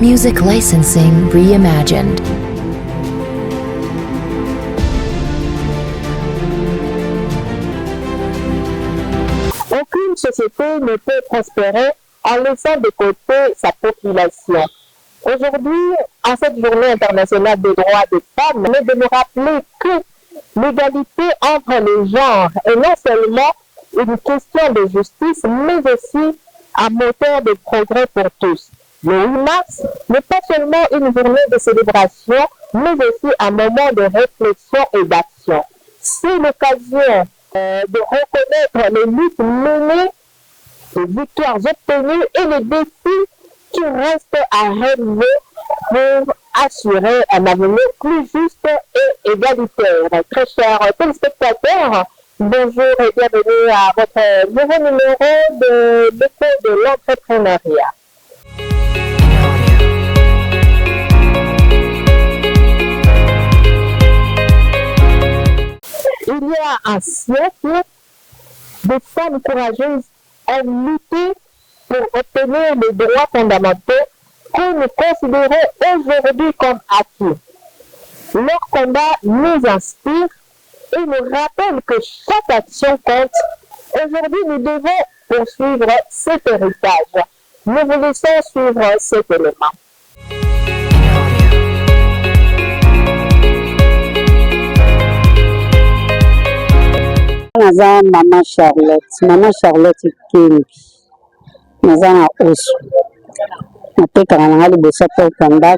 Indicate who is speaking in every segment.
Speaker 1: Music licensing reimagined.
Speaker 2: Aucune société ne peut prospérer en laissant de côté sa population. Aujourd'hui, en cette journée internationale des droits des femmes, on est de nous rappeler que l'égalité entre les genres est non seulement une question de justice, mais aussi un moteur de progrès pour tous. Le 8 mars n'est pas seulement une journée de célébration, mais aussi un moment de réflexion et d'action. C'est l'occasion de reconnaître les luttes menées, les victoires obtenues et les défis qui restent à relever pour assurer un avenir plus juste et égalitaire. Très chers téléspectateurs, bonjour et bienvenue à votre nouveau numéro de l'écho de l'entrepreneuriat. Il y a un siècle, des femmes courageuses ont lutté pour obtenir les droits fondamentaux que nous considérons aujourd'hui comme acquis. Leur combat nous inspire et nous rappelle que chaque action compte. Aujourd'hui, nous devons poursuivre cet héritage. Nous vous laissons suivre cet élément.
Speaker 3: Naza Mama Charlotte King. Naza na osu. Natekaka nanga liboso mpe kanda.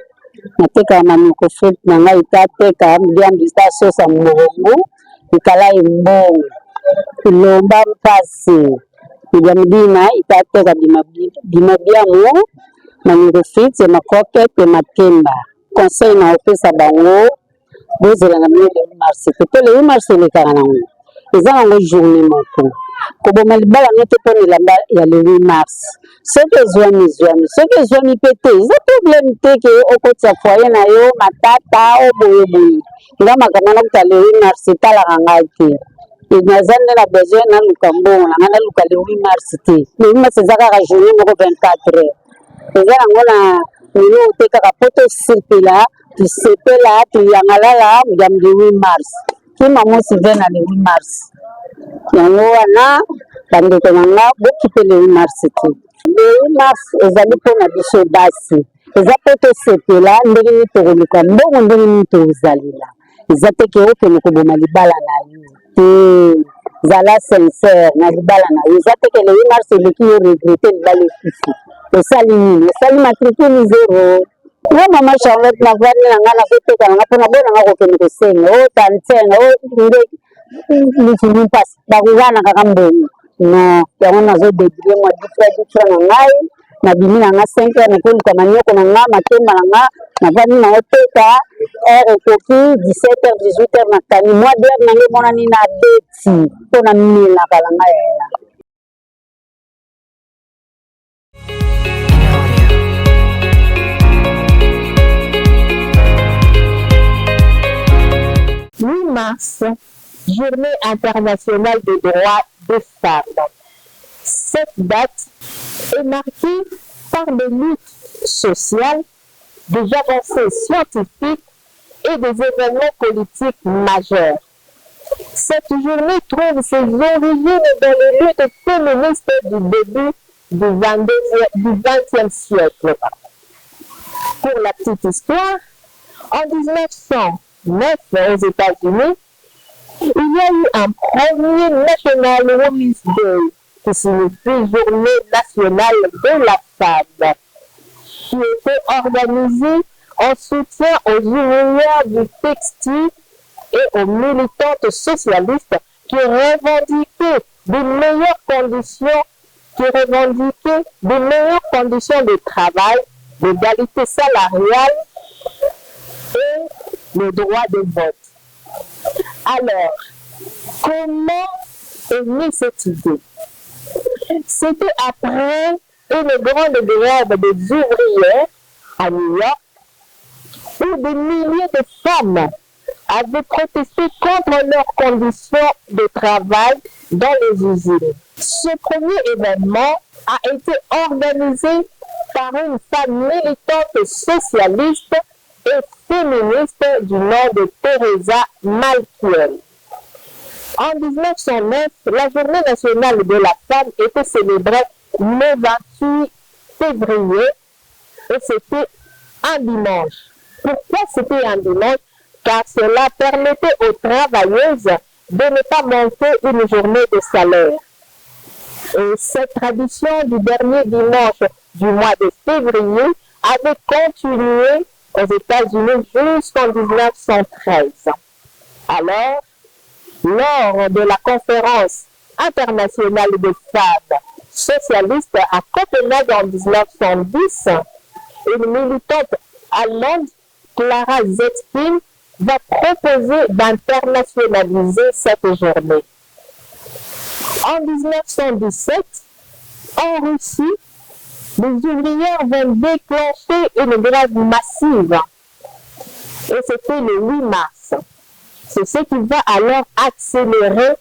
Speaker 3: Natekaka na microfone na ngai itateka mbiambi ita sosa morongo ikala imbongo ilomba mpasi ya mdina itateka bimabiamu na microfone na croquette matemba. Conseil na opesa bango bozela na mille mars. Te le mars elekaka nango. Eza nango journée moko koboma libala nete mpona elamba ya le 8 mars soki ezwami soki ezwami mpe te eza problème te ke okotisa foye na yo matata oboyeboye nga makambo nakuta le 8 mars etalaka ngai te naza nde na besoin naluka mbongo na ngai naluka le 8 mars te le 8 mars eza kaka journée moko 24 heures eza nango na milo te kaka po tosepela toyangalala ya le 8 mars kima mosi ve na le 8 mars yango wana bandeko na nga bokipe le 8 mars te le 8 mars ezali mpona biso basi eza mpo tosepela ndenge nini tokoluka mbongo ndenge nini tozalela eza te ke okende koboma libala na yo te zala sincere na libala na yo eza te ke le 8 mars eleki yo regrete libala ekufi osali nini osali matricule zero. Nga Mama Charlotte na vani na nga na koteka na nga mpona bona nga kokende kosenga o tantsenga o nde lifulu mpasi bakuzana kaka mbongo no yango nazodebile mwa difra na ngai nabimi na nga 5 heures nakoluka manioko na nga matemba na nga na vani na oteka heure ekoki 17 heures 18 heures na tani mwa d'heure nange monani na beti mpona milaka na ngai yaya.
Speaker 2: Mars, Journée internationale des droits des femmes. Cette date est marquée par des luttes sociales, des avancées scientifiques et des événements politiques majeurs. Cette journée trouve ses origines dans les luttes féministes du début du XXe siècle. Pour la petite histoire, en 1909 aux États-Unis, il y a eu un premier National Women's Day, qui signifie Journée nationale de la femme, qui était organisée en soutien aux ouvrières du textile et aux militantes socialistes qui revendiquaient de meilleures conditions de travail, l'égalité salariale et le droit de vote. Alors, comment est née cette idée? C'était après une grande grève des ouvrières à New York où des milliers de femmes avaient protesté contre leurs conditions de travail dans les usines. Ce premier événement a été organisé par une femme militante socialiste et féministe du nom de Teresa Malkiel. En 1909, la Journée nationale de la femme était célébrée le 28 février et c'était un dimanche. Pourquoi c'était un dimanche? Car cela permettait aux travailleuses de ne pas manquer une journée de salaire. Et cette tradition du dernier dimanche du mois de février avait continué aux États-Unis jusqu'en 1913. Alors, lors de la conférence internationale des femmes socialistes à Copenhague en 1910, une militante allemande, Clara Zetkin, va proposer d'internationaliser cette journée. En 1917, en Russie, les ouvrières vont déclencher une grève massive. Et c'était le 8 mars. C'est ce qui va alors accélérer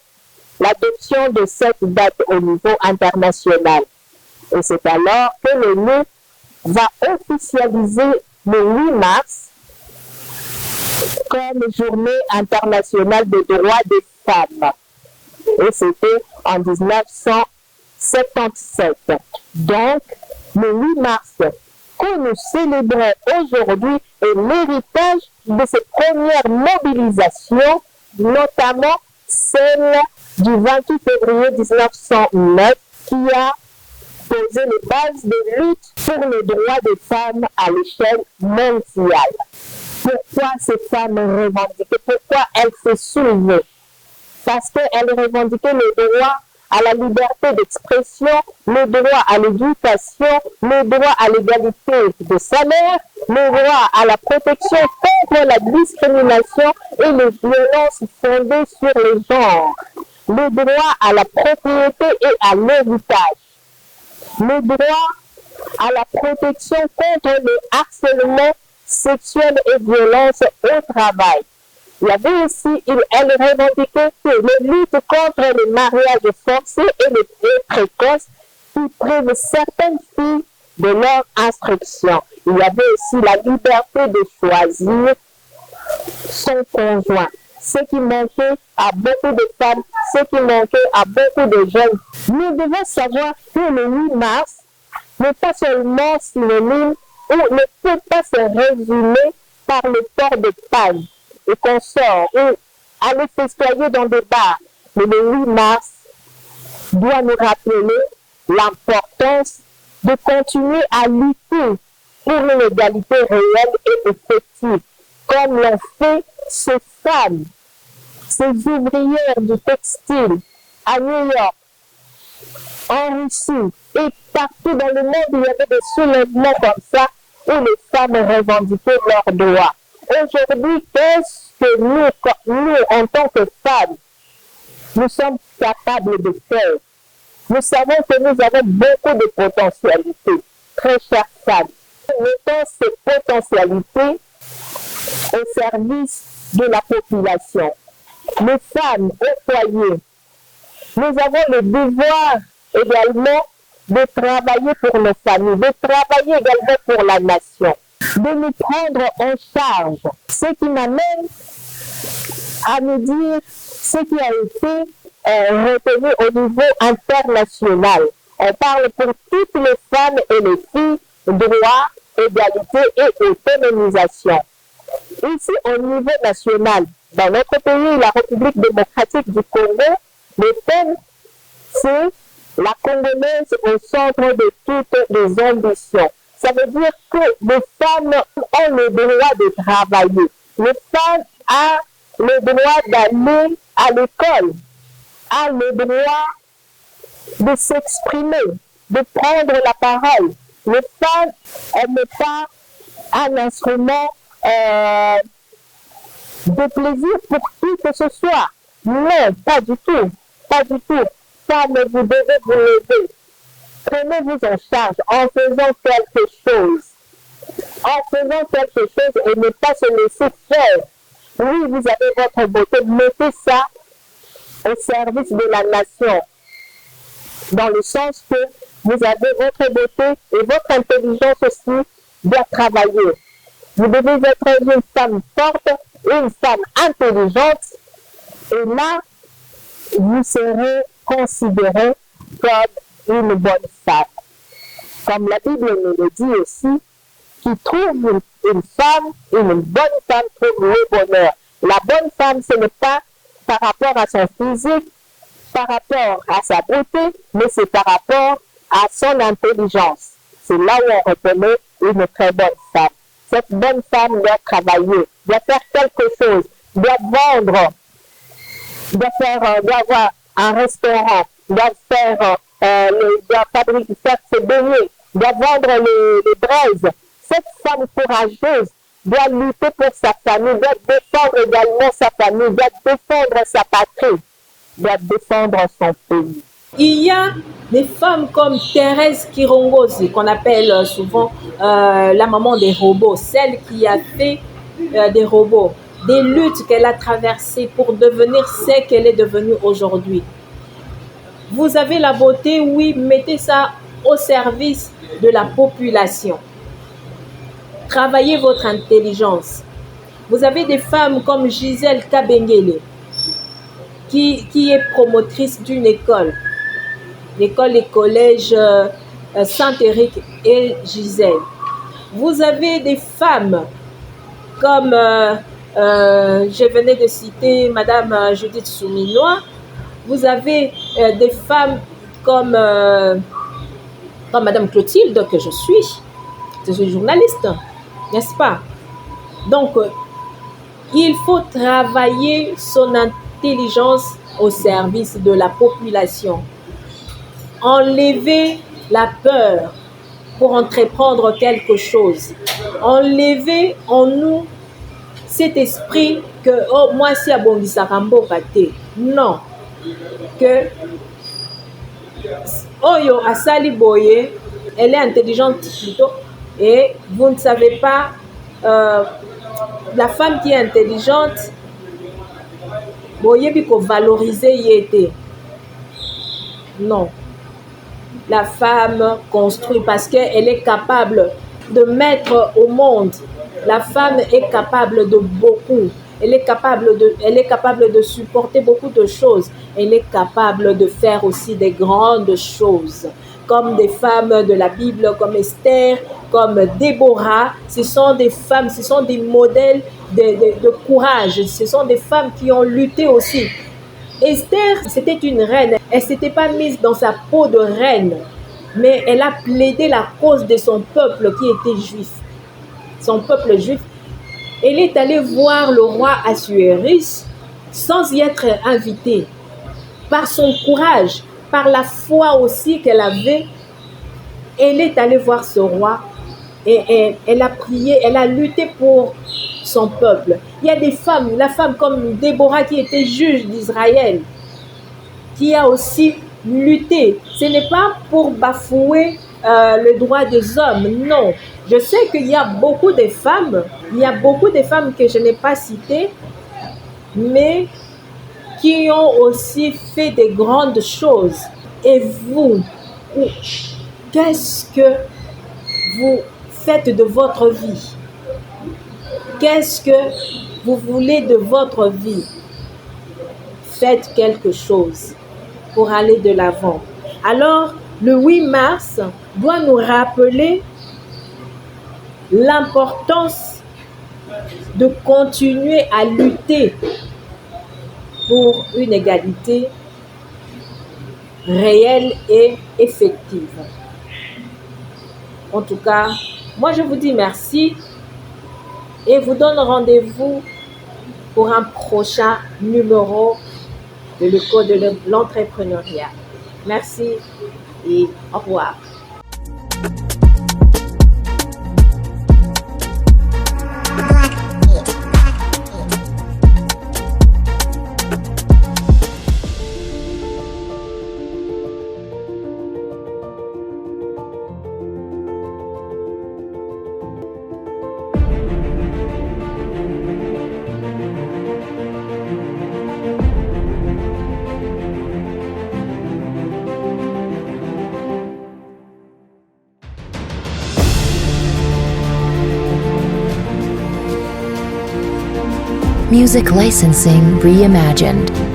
Speaker 2: l'adoption de cette date au niveau international. Et c'est alors que l'ONU va officialiser le 8 mars comme journée internationale des droits des femmes. Et c'était en 1977. Donc, le 8 mars que nous célébrons aujourd'hui est l'héritage de ces premières mobilisations, notamment celle du 28 février 1909 qui a posé les bases de lutte pour les droits des femmes à l'échelle mondiale. Pourquoi ces femmes revendiquaient? Pourquoi elles se soulevaient? Parce qu'elles revendiquaient le droit à la liberté d'expression, le droit à l'éducation, le droit à l'égalité de salaire, le droit à la protection contre la discrimination et les violences fondées sur le genre, le droit à la propriété et à l'héritage, le droit à la protection contre le harcèlement sexuel et violence au travail. Il y avait aussi, elle revendiquait que les luttes contre les mariages forcés et les précoces qui privent certaines filles de leur instruction. Il y avait aussi la liberté de choisir son conjoint. Ce qui manquait à beaucoup de femmes, ce qui manquait à beaucoup de jeunes. Nous devons savoir que le 8 mars n'est pas seulement synonyme ou ne peut pas se résumer par le port de paille et consorts ou aller festoyer dans des bars. Mais le 8 mars doit nous rappeler l'importance de continuer à lutter pour une égalité réelle et effective, comme l'ont fait ces femmes, ces ouvrières du textile à New York, en Russie et partout dans le monde. Il y avait des soulèvements comme ça où les femmes revendiquaient leurs droits. Aujourd'hui, qu'est-ce que nous, en tant que femmes, nous sommes capables de faire? Nous savons que nous avons beaucoup de potentialités, très chères femmes. Mettons ces potentialités au service de la population. Les femmes au foyer, nous avons le devoir également de travailler pour nos familles, de travailler également pour la nation, de nous prendre en charge. Ce qui m'amène à me dire ce qui a été retenu au niveau international. On parle pour toutes les femmes et les filles, droit, égalité et autonomisation. Ici, au niveau national, dans notre pays, la République démocratique du Congo, le thème, c'est la Congolaise au centre de toutes les ambitions. Ça veut dire que les femmes ont le droit de travailler. Les femmes ont le droit d'aller à l'école, ont le droit de s'exprimer, de prendre la parole. Les femmes, elles n'ont pas un instrument de plaisir pour qui que ce soit. Non, pas du tout. Pas du tout. Femmes, vous devez vous lever. Prenez-vous en charge en faisant quelque chose. En faisant quelque chose et ne pas se laisser faire. Oui, vous avez votre beauté, mettez ça au service de la nation. Dans le sens que Vous avez votre beauté et votre intelligence aussi doit travailler. Vous devez être une femme forte, une femme intelligente, et là, vous serez considérée comme une bonne femme. Comme la Bible nous le dit aussi, qui trouve une femme, une bonne femme trouve le bonheur. La bonne femme, ce n'est pas par rapport à son physique, par rapport à sa beauté, mais c'est par rapport à son intelligence. C'est là où on reconnaît une très bonne femme. Cette bonne femme doit travailler, doit faire quelque chose, doit vendre, doit avoir un restaurant, doit faire ses beignets, doit vendre les braises. Cette femme courageuse doit lutter pour sa famille, doit défendre également sa famille, doit défendre sa patrie, doit défendre son pays.
Speaker 4: Il y a des femmes comme Thérèse Kirongozi, qu'on appelle souvent la maman des robots, celle qui a fait des robots, des luttes qu'elle a traversées pour devenir ce qu'elle est devenue aujourd'hui. Vous avez la beauté, oui, mettez ça au service de la population. Travaillez votre intelligence. Vous avez des femmes comme Gisèle Kabengele, qui est promotrice d'une école. L'école et collège Saint-Éric et Gisèle. Vous avez des femmes comme, je venais de citer Madame Judith Souminois. Vous avez des femmes comme Madame Clotilde, que je suis journaliste, n'est-ce pas? Donc, il faut travailler son intelligence au service de la population. Enlever la peur pour entreprendre quelque chose. Enlever en nous cet esprit que oh moi si abongisaka mboka te. Non. Que oyo asali boye, elle est intelligente plutôt, et vous ne savez pas la femme qui est intelligente boye biko valoriser yete. Non. La femme construit parce qu'elle est capable de mettre au monde. La femme est capable de beaucoup. Elle est capable de supporter beaucoup de choses. Elle est capable de faire aussi des grandes choses. Comme des femmes de la Bible, comme Esther, comme Déborah. Ce sont des femmes, ce sont des modèles de courage. Ce sont des femmes qui ont lutté aussi. Esther, c'était une reine. Elle ne s'était pas mise dans sa peau de reine, mais elle a plaidé la cause de son peuple qui était juif. Son peuple juif. Elle est allée voir le roi Assuérus sans y être invitée. Par son courage, par la foi aussi qu'elle avait, elle est allée voir ce roi et elle a prié, elle a lutté pour son peuple. Il y a des femmes, la femme comme Déborah qui était juge d'Israël, qui a aussi lutté. Ce n'est pas pour bafouer le droit des hommes, non. Je sais qu'il y a beaucoup de femmes, que je n'ai pas citées, mais qui ont aussi fait des grandes choses. Et vous, qu'est-ce que vous faites de votre vie? Qu'est-ce que vous voulez de votre vie? Faites quelque chose pour aller de l'avant. Alors, le 8 mars doit nous rappeler l'importance de continuer à lutter pour une égalité réelle et effective. En tout cas, moi je vous dis merci et vous donne rendez-vous pour un prochain numéro de l'écho de l'entrepreneuriat. Merci et au revoir.
Speaker 1: Music licensing reimagined.